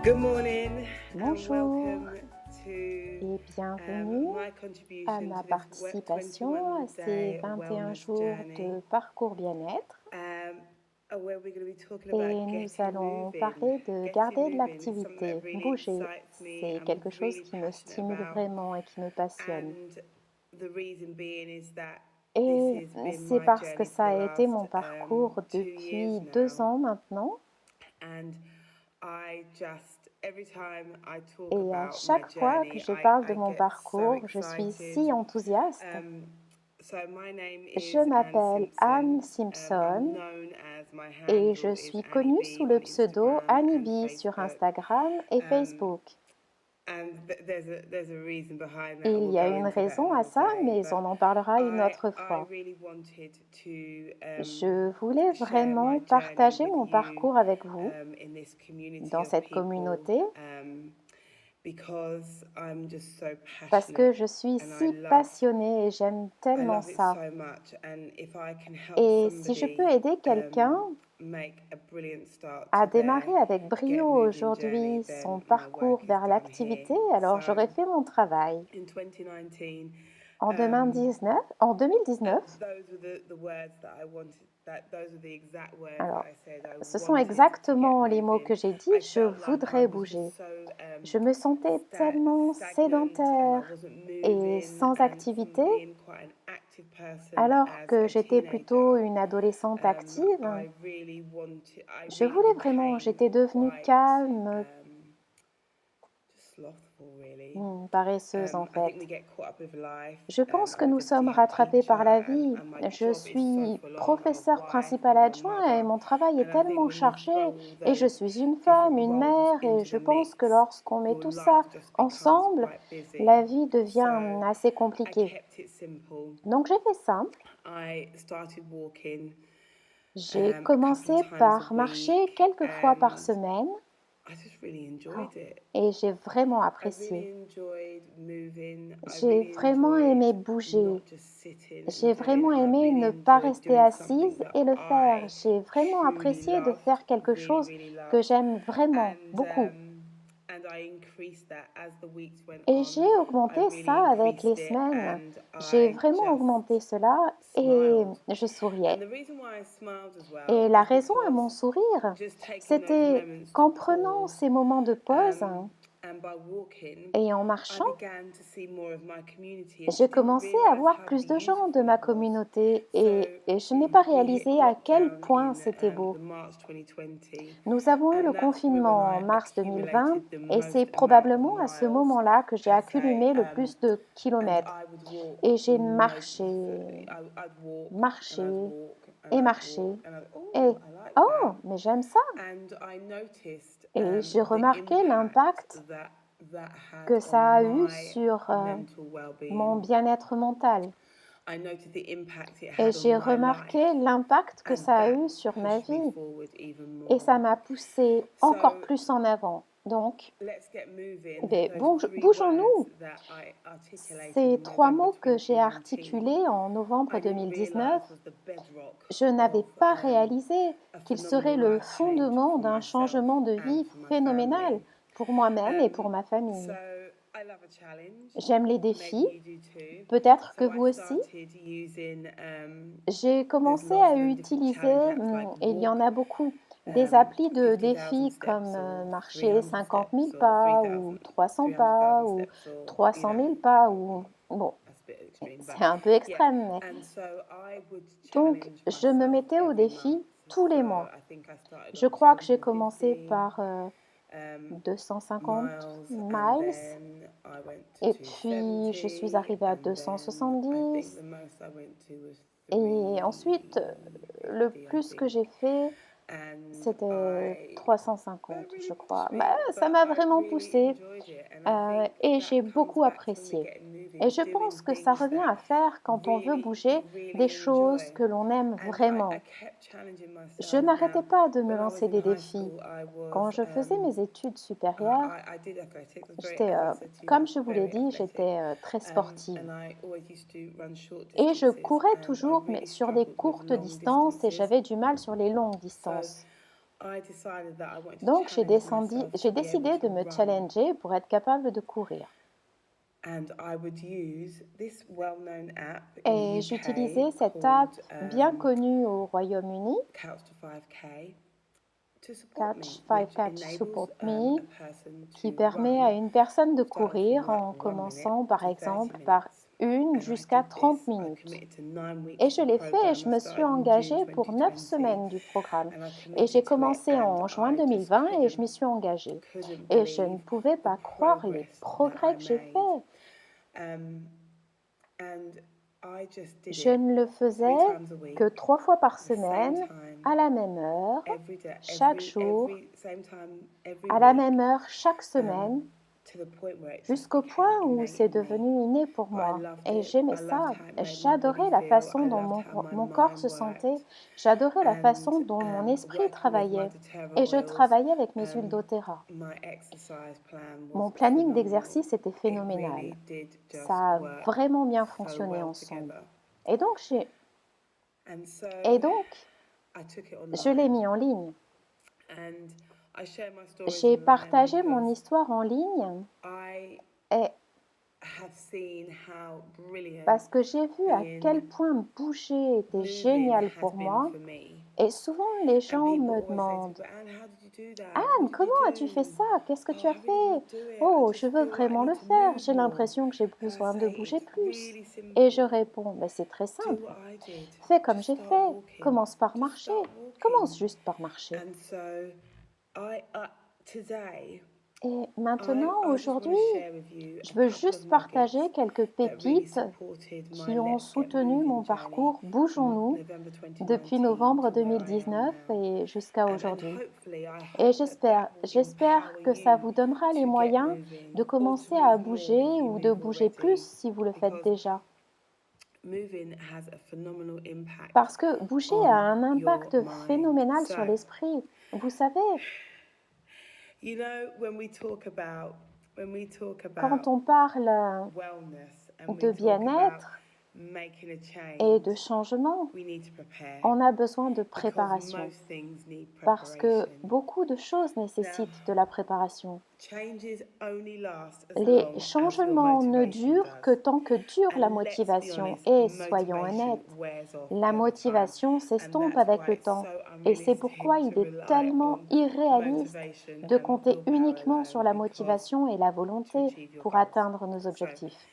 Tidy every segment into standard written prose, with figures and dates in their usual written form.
Good morning and Bonjour welcome to et bienvenue my à contribution ma to this participation à 21 ces day 21 wellness jours journey, de parcours bien-être. where we're going to be talking Et about nous getting allons moving. parler de Getting garder de moving is something that l'activité, really bouger. excites me. C'est I'm quelque chose really qui me passionate stimule about, vraiment et qui me passionne. and the reason being is that this Et has been c'est my parce que journey for ça the a été last mon parcours 2 years depuis now, 2 ans maintenant. and I just every time I talk Et à about my chaque fois que journey, je parle de I mon get so parcours, je suis excited. si enthousiaste. So my name Je is Anne m'appelle Anne Simpson. I'm Simpson. known as my Et handle je is suis Annie connue sous B le on pseudo Instagram Annie and B sur Facebook. Instagram et Um, Facebook. and there's a reason behind that, and Il we'll y a go une into that raison à another ça, day. mais But on en parlera une autre I fois. really wanted to Je voulais share vraiment my journey partager with mon you parcours avec vous in this community dans of cette people. communauté Because I'm just so parce que passionate je suis and I si passionnée et j'aime tellement love it ça. so much. And if I can help Et si je peux somebody aider quelqu'un make a brilliant start à to their démarrer avec get brio moving journey, aujourd'hui then son my parcours work is vers done here. l'activité, alors So j'aurai fait mon travail. in 2019, En 2019, en 2019, those were the words that I wanted. Those were the exact words that alors I said I ce sont wanted to get exactement les mots moving. que j'ai dit, I je felt like I voudrais was bouger. just so Je me sentais tellement stagnant and I sédentaire wasn't et moving. sans And from activité, being quite an active person alors as que a j'étais plutôt teenager, une adolescente active. I Je really voulais vraiment, became j'étais devenue quite calme, just slothful, really. paresseuse en I think fait. we get caught up with life. Je pense I que nous was a sommes rattrapés teacher, par la vie. and my Je job is so suis full on. I'm a professeur wife, principal I'm a adjoint et mother, mon travail est and I think tellement when you chargé. throw all Et je those suis une femme, different une roles mère, et into je the pense que mix, lorsqu'on met your tout life ça just becomes ensemble, quite busy. la vie devient So assez I compliquée. kept it simple. Donc j'ai fait simple. I started walking J'ai a couple commencé of times a par marcher week, quelques fois par and semaine. I just really Oh, enjoyed it. et j'ai vraiment I really apprécié. enjoyed moving. I J'ai really vraiment enjoyed aimé bouger. not just sitting and J'ai doing it, vraiment and I aimé really ne pas enjoyed rester doing something assise that et le faire. I J'ai vraiment truly apprécié de loved, faire quelque really, chose really que loved. j'aime vraiment And beaucoup. I increased that as the weeks went Et on. j'ai I augmenté really ça avec les increased it, semaines. and J'ai I vraiment just augmenté cela et smiled. je souriais. And the reason why I smiled as well Et la is raison à mon because sourire, just taking those c'était moments to qu'en prenant pause, ces moments de pause and by walking, et en I marchant, began to see more of my community, and j'ai just didn't commencé à realize voir how plus de gens de beautiful ma it was. communauté So et je n'ai pas we hit réalisé à quel lockdown point in c'était beau. the March 2020, Nous avons eu le and that's probably when confinement en I mars 2020 accumulated the et c'est most amount of probablement à ce miles moment-là que j'ai per se. accumulé le plus de And kilomètres. I would walk Et j'ai most. marché, I'd walk and marché I'd walk and et I'd marché. walk and I'd Et I like oh, that. mais j'aime ça. And I noticed Et j'ai the remarqué impact l'impact that had que on ça a eu my sur mental mon well-being. bien-être mental. I noticed the impact it Et had on j'ai my remarqué life, l'impact que and ça a that eu sur ma pushed me vie. forward even Et ça more. m'a poussée So encore plus en avant. Donc, let's get moving. ben, Those 3 words bougeons-nous. that I articulated Ces in 3 November mots que j'ai 2019, articulés en novembre I didn't 2019, realize was the bedrock je n'avais of pas réalisé a qu'ils phenomenal seraient le life change fondement for d'un myself changement de and vie for my phénoménal family. pour moi-même et pour ma So famille. I love a challenge. J'aime les Maybe défis, you do too. peut-être que So I vous aussi. started using J'ai there's commencé lots à of them, different utiliser, challenge apps like et il y en Walk a beaucoup, des applis de 50,000 défis steps comme or marcher 300 50 000 steps or pas 3,000 ou 300 pas 300,000 ou steps or 300 000 pas ou bon, that's a bit extreme, but c'est un peu yeah. extrême, mais And so I would donc challenge je me myself mettais au every month. défi tous So les mois. I think I started Je on crois que j'ai commencé 250 par 250 miles, and miles then I went to et puis je suis 270, arrivée à and then I think 270 the most I went to was et ensuite le 350, I plus que think. j'ai fait And c'était I 350, That je really crois. pushed Bah, me, ça but m'a I vraiment really poussée enjoyed it, and I think et that j'ai comes beaucoup back to when we apprécié. get Et moving, je doing pense que ça things revient that à faire quand on veut really bouger you des really choses enjoy. que l'on aime And I vraiment. kept challenging Je myself. n'arrêtais Now, pas de me when I was lancer in des high défis. school, I Quand was je faisais mes études supérieures, I did athletics. I was very, j'étais, as I said to you, I comme was je vous l'ai very dit, athletic, j'étais très sportive. and I always used to run short Et je distances, courais and I toujours, mais really sur des struggled with courtes long distances et distances. j'avais du mal sur les longues So distances. I decided that I wanted to Donc, challenge myself j'ai to be able décidé de to me run. challenger pour être capable de courir. And I would use this well-known app in Et the j'utilisais UK cette app called bien connue au Royaume-Uni, Couch to 5K to support Catch me, which 5K enables Support Me, a person qui to permet à run, une personne de starting from courir like en 1 minute commençant par to 30 exemple par minutes. 1 And I jusqu'à did 30 this. I minutes. committed to 9 Et weeks of je the l'ai fait et program. je I me suis started in June engagée pour 9 2020 semaines du programme. and I Et j'ai committed to it, commencé and en juin I just 2020 et je m'y suis engagée. Et je ne believe pouvais the pas croire les progress that progrès I que j'ai made. faits. And I just did Je it ne le 3 faisais times a que week, 3 fois par the same semaine, time, à la même heure, every day, chaque jour, same time, every à la week, même heure, chaque semaine, to the point where it just jusqu'au became point où innate c'est in me. devenu inné pour I moi. loved Et it. j'aimais I loved ça. how it made my body J'adorais la feel. façon I dont loved how my mon corps mind se sentait. worked. J'adorais la And façon dont mon esprit working with my travaillait. doTERRA Et je oils, travaillais avec mes huiles um, doTERRA. my exercise plan was Mon planning phenomenal. d'exercice était It phénoménal. really did just Ça a work vraiment bien so fonctionné well ensemble. together. Et donc, And so I took it je l'ai mis online en ligne. and I share my stories J'ai online partagé mon because histoire en ligne I et have seen how brilliant parce que j'ai vu à quel being point bouger était moving génial has pour been moi. for me. Et souvent, les And gens people me always say to me, demandent, but Anne, how did you do that? What Anne, did you comment as-tu fait do? ça? Qu'est-ce que Oh, tu as I really want fait? to do it. I Oh, je just veux feel like I vraiment le need to faire. move J'ai more. l'impression que j'ai And I besoin de say, bouger it's plus. really Et je simple. réponds, mais c'est très Do simple. what I did. Fais comme Just j'ai start fait. walking. Commence par Just marcher. start walking. Commence juste par marcher. And so today, Et I maintenant, just want aujourd'hui, to share with you je a veux couple of juste partager nuggets quelques that really pépites supported my qui ont Let's Get soutenu mon Moving journey parcours from Bougeons-nous November depuis 2019 novembre to where I am 2019 now. et jusqu'à And aujourd'hui. hopefully, I Et hope that will j'espère empower que ça you vous donnera les to get moyens moving de or to commencer à move more bouger if you ou de move bouger plus already, si vous le faites because déjà. moving has a phenomenal impact Parce que bouger a un on your impact mind. phénoménal So, sur l'esprit. Vous savez, you know, quand on parle wellness and we de talk about bien-être making a et change, de changement, we need to prepare on a besoin de because préparation. most things need Parce que preparation. beaucoup de choses Now, nécessitent de la préparation. changes only last as Les long as your changements ne motivation durent que does. tant que dure la And let's be motivation. honest, Et soyons motivation honnêtes, wears off la over time. motivation And s'estompe that's avec why le it's temps. so Et c'est pourquoi unrealistic to il est rely tellement on irréaliste motivation de and compter willpower uniquement sur alone la because motivation et la to volonté achieve your pour goals. atteindre nos So, objectifs.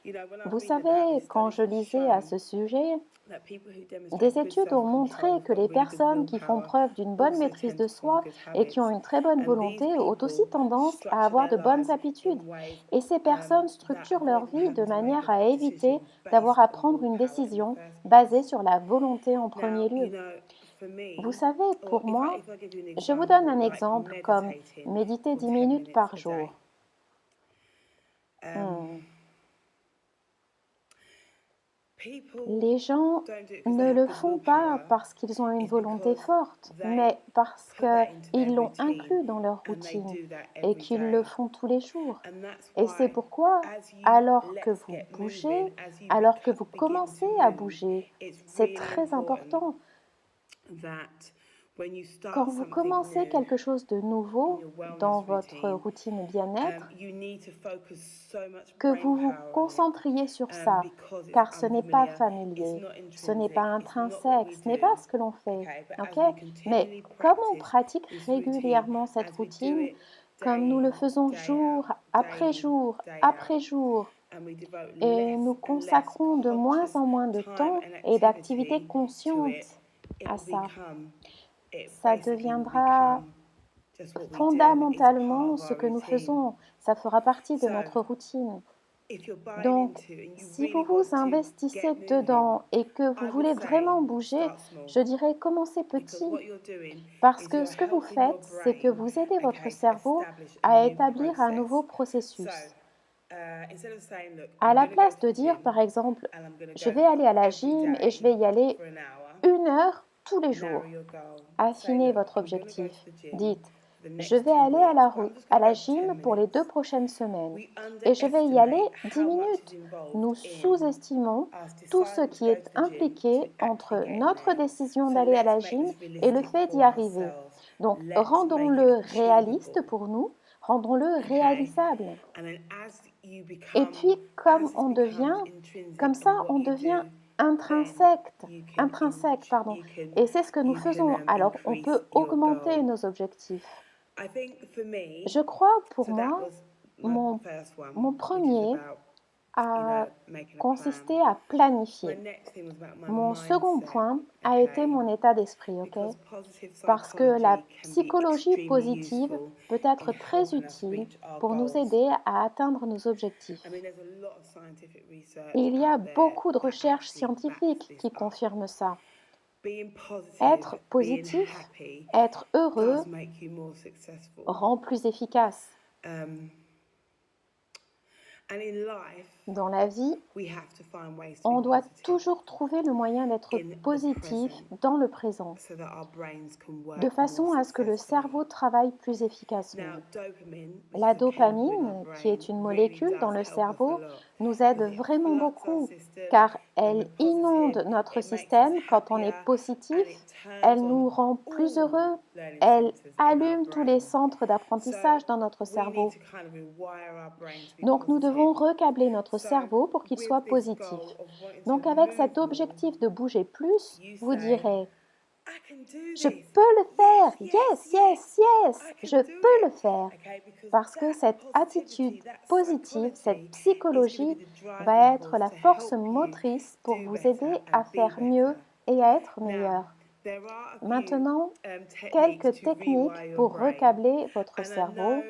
you know, when I Vous was reading about savez, this, quand studies je have lisais à shown ce sujet, that people who demonstrate des good études ont montré self-control have que got les really good personnes qui font willpower preuve d'une bonne also maîtrise tend de to form soi good et qui ont habits. une très bonne And these volonté ont aussi people tendance à structure avoir their de bonnes lives habitudes. in ways Et ces personnes that structurent avoid leur them vie de having to make manière a à éviter decision d'avoir based à on prendre une willpower in the décision first basée place. sur la volonté en Now, premier lieu. for Vous me, savez, or pour moi, if I give you an je vous donne example, un like exemple comme meditating méditer for 10 10 minutes minutes par a day. jour. Um, Les gens ne le font pas parce qu'ils ont une volonté forte, mais parce qu'ils l'ont inclus dans leur routine et qu'ils le font tous les jours. Et c'est pourquoi, alors que vous bougez, alors que vous commencez à bouger, c'est très important. Quand vous commencez quelque chose de nouveau dans votre routine bien-être, que vous vous concentriez sur ça, car ce n'est pas familier, ce n'est pas intrinsèque, ce n'est pas ce que l'on fait. Mais comme on pratique régulièrement cette routine, comme nous le faisons jour après jour après jour, et nous consacrons de moins en moins de temps et d'activités conscientes à ça, ça deviendra fondamentalement ce que nous faisons. Ça fera partie de notre routine. Donc, si vous vous investissez dedans et que vous voulez vraiment bouger, je dirais commencez petit. Parce que ce que vous faites, c'est que vous aidez votre cerveau à établir un nouveau processus. À la place de dire, par exemple, je vais aller à la gym et je vais y aller 1 heure tous les jours. Affinez votre objectif. Dites, je vais aller à la gym pour les 2 prochaines semaines et je vais y aller 10 minutes. Nous sous-estimons tout ce qui est impliqué entre notre décision d'aller à la gym et le fait d'y arriver. Donc, rendons-le réaliste pour nous, rendons-le réalisable. Et puis, comme ça, on devient intrinsèque, pardon. Et c'est ce que nous faisons. Alors, on peut augmenter nos objectifs. Je crois, pour moi, mon premier a consisté à planifier. Mon second point a été mon état d'esprit, ok? Parce que la psychologie positive peut être très utile pour nous aider à atteindre nos objectifs. Il y a beaucoup de recherches scientifiques qui confirment ça. Être positif, être heureux rend plus efficace. Dans la vie, on doit toujours trouver le moyen d'être positif dans le présent, de façon à ce que le cerveau travaille plus efficacement. La dopamine, qui est une molécule dans le cerveau, nous aide vraiment beaucoup, car elle inonde notre système quand on est positif, elle nous rend plus heureux, elle allume tous les centres d'apprentissage dans notre cerveau. Donc nous devons recabler notre cerveau pour qu'il soit positif. Donc avec cet objectif de bouger plus, vous direz « Je peux le faire, yes, yes, yes, je peux le faire ». Parce que cette attitude positive, cette psychologie va être la force motrice pour vous aider à faire mieux et à être meilleur. Maintenant, quelques techniques pour recabler votre cerveau.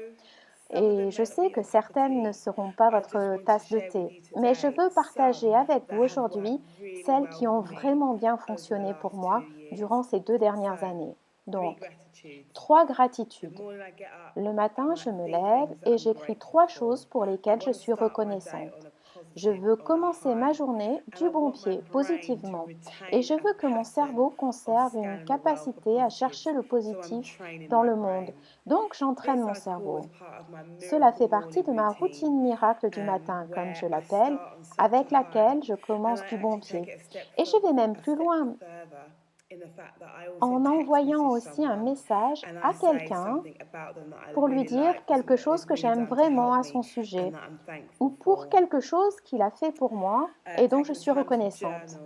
Et je sais que certaines ne seront pas votre tasse de thé, mais je veux partager avec vous aujourd'hui celles qui ont vraiment bien fonctionné pour moi durant ces 2 dernières années. Donc, 3 gratitudes. Le matin, je me lève et j'écris 3 choses pour lesquelles je suis reconnaissante. Je veux commencer ma journée du bon pied, positivement, et je veux que mon cerveau conserve une capacité à chercher le positif dans le monde. Donc, j'entraîne mon cerveau. Cela fait partie de ma routine miracle du matin, comme je l'appelle, avec laquelle je commence du bon pied. Et je vais même plus loin, en envoyant aussi un message à quelqu'un pour lui dire quelque chose que j'aime vraiment à son sujet ou pour quelque chose qu'il a fait pour moi et dont je suis reconnaissante.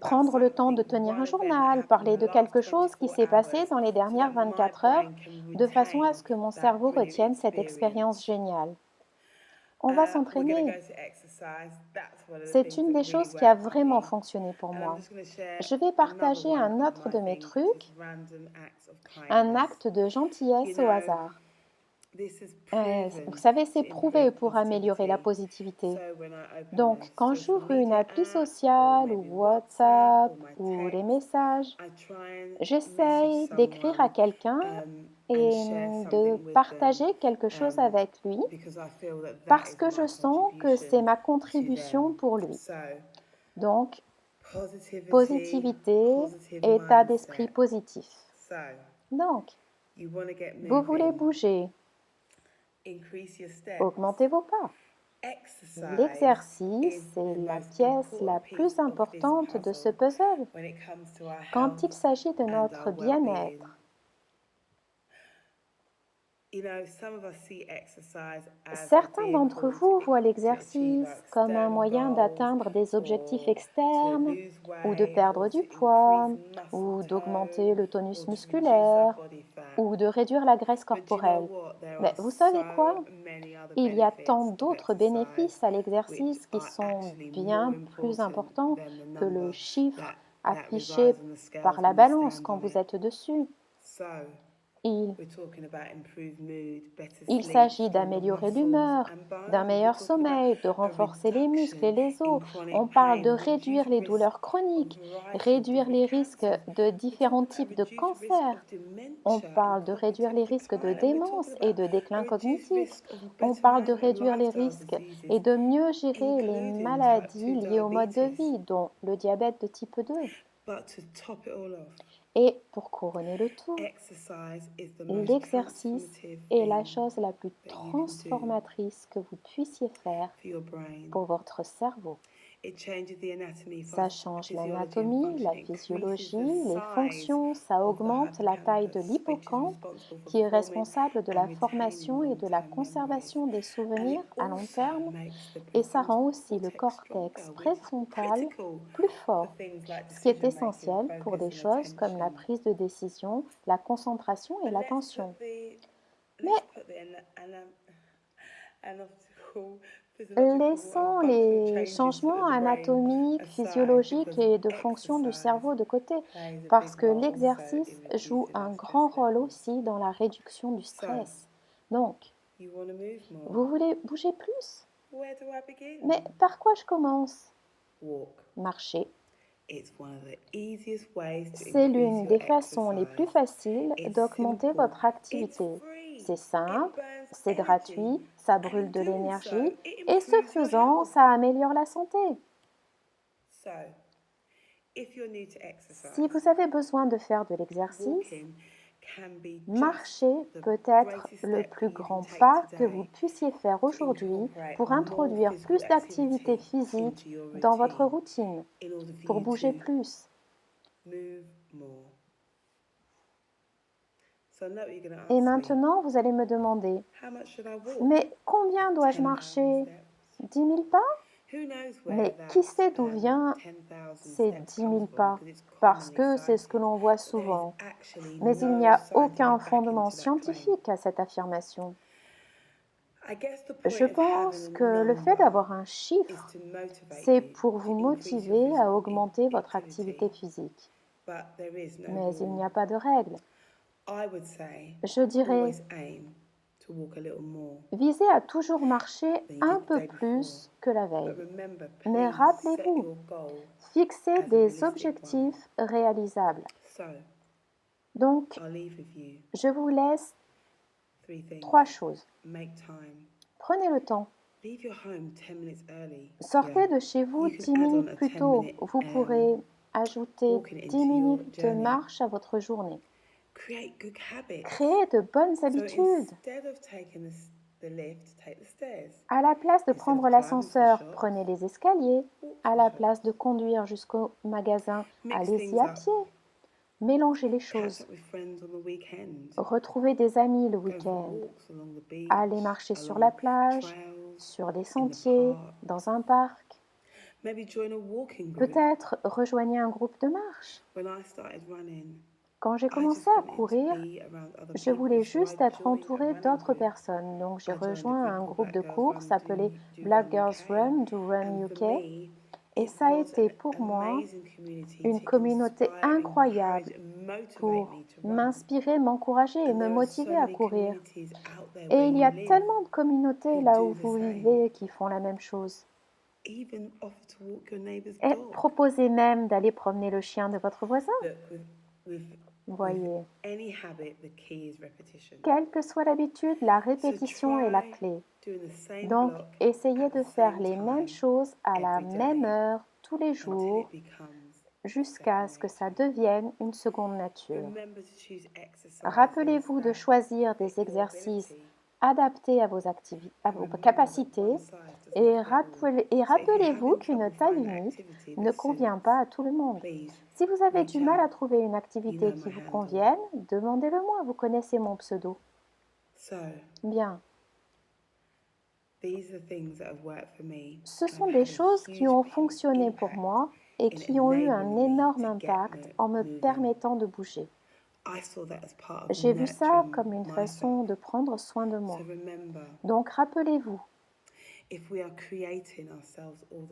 Prendre le temps de tenir un journal, parler de quelque chose qui s'est passé dans les dernières 24 heures de façon à ce que mon cerveau retienne cette expérience géniale. On va s'entraîner. C'est une des choses qui a vraiment fonctionné pour moi. Je vais partager un autre de mes trucs, un acte de gentillesse au hasard. Vous savez, c'est prouvé pour améliorer la positivité. Donc, quand j'ouvre une appli sociale ou WhatsApp ou les messages, j'essaye d'écrire à quelqu'un et de partager quelque chose avec lui parce que je sens que c'est ma contribution pour lui. Donc, positivité, état d'esprit positif. Donc, vous voulez bouger, augmentez vos pas. L'exercice est la pièce la plus importante de ce puzzle quand il s'agit de notre bien-être. Certains d'entre vous voient l'exercice comme un moyen d'atteindre des objectifs externes ou de perdre du poids ou d'augmenter le tonus musculaire ou de réduire la graisse corporelle. Mais vous savez quoi? Il y a tant d'autres bénéfices à l'exercice qui sont bien plus importants que le chiffre affiché par la balance quand vous êtes dessus. Il s'agit d'améliorer l'humeur, d'un meilleur sommeil, de renforcer les muscles et les os. On parle de réduire les douleurs chroniques, réduire les risques de différents types de cancers. On parle de réduire les risques de démence et de déclin cognitif. On parle de réduire les risques et de mieux gérer les maladies liées au mode de vie, dont le diabète de type 2. Et pour couronner le tout, l'exercice est la chose la plus transformatrice que vous puissiez faire pour votre cerveau. Ça change l'anatomie, la physiologie, les fonctions, ça augmente la taille de l'hippocampe qui est responsable de la formation et de la conservation des souvenirs à long terme et ça rend aussi le cortex préfrontal plus fort, ce qui est essentiel pour des choses comme la prise de décision, la concentration et l'attention. Mais laissons les changements anatomiques, physiologiques et de fonction du cerveau de côté, parce que l'exercice joue un grand rôle aussi dans la réduction du stress. Donc, vous voulez bouger plus? Mais par quoi je commence? Marcher. C'est l'une des façons les plus faciles d'augmenter votre activité. C'est simple, c'est gratuit, ça brûle de l'énergie et ce faisant, ça améliore la santé. Si vous avez besoin de faire de l'exercice, marcher peut être le plus grand pas que vous puissiez faire aujourd'hui pour introduire plus d'activité physique dans votre routine, pour bouger plus. Et maintenant, vous allez me demander, mais combien dois-je marcher? 10 000 pas? Mais qui sait d'où vient ces 10 000 pas? Parce que c'est ce que l'on voit souvent. Mais il n'y a aucun fondement scientifique à cette affirmation. Je pense que le fait d'avoir un chiffre, c'est pour vous motiver à augmenter votre activité physique. Mais il n'y a pas de règle. Je dirais, visez à toujours marcher un peu plus que la veille. Mais rappelez-vous, fixez des objectifs réalisables. Donc, je vous laisse 3 choses. Prenez le temps. Sortez de chez vous 10 minutes plus tôt. Vous pourrez ajouter 10 minutes de marche à votre journée. Créez de bonnes habitudes. À la place de prendre l'ascenseur, prenez les escaliers. À la place de conduire jusqu'au magasin, allez-y à pied. Mélangez les choses. Retrouvez des amis le week-end. Allez marcher sur la plage, sur des sentiers, dans un parc. Peut-être rejoignez un groupe de marche. Quand j'ai commencé à courir, je voulais juste être entourée d'autres personnes. Donc j'ai rejoint un groupe de course appelé Black Girls Run du Run UK. Et ça a été pour moi une communauté incroyable pour m'inspirer, m'encourager et me motiver à courir. Et il y a tellement de communautés là où vous vivez qui font la même chose. Et proposez même d'aller promener le chien de votre voisin. Voyez, quelle que soit l'habitude, la répétition est la clé. Donc, essayez de faire les mêmes choses à la même heure tous les jours jusqu'à ce que ça devienne une seconde nature. Rappelez-vous de choisir des exercices adaptés à vos capacités et rappelez-vous qu'une taille unique ne convient pas à tout le monde. Si vous avez du mal à trouver une activité qui vous convienne, demandez-le-moi, vous connaissez mon pseudo. Bien. Ce sont des choses qui ont fonctionné pour moi et qui ont eu un énorme impact en me permettant de bouger. J'ai vu ça comme une façon de prendre soin de moi. Donc rappelez-vous,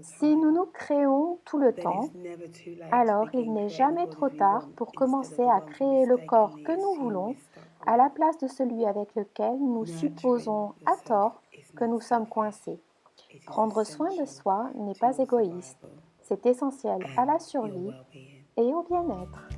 si nous nous créons tout le temps, alors il n'est jamais trop tard pour commencer à créer le corps que nous voulons à la place de celui avec lequel nous supposons à tort que nous sommes coincés. Prendre soin de soi n'est pas égoïste, c'est essentiel à la survie et au bien-être.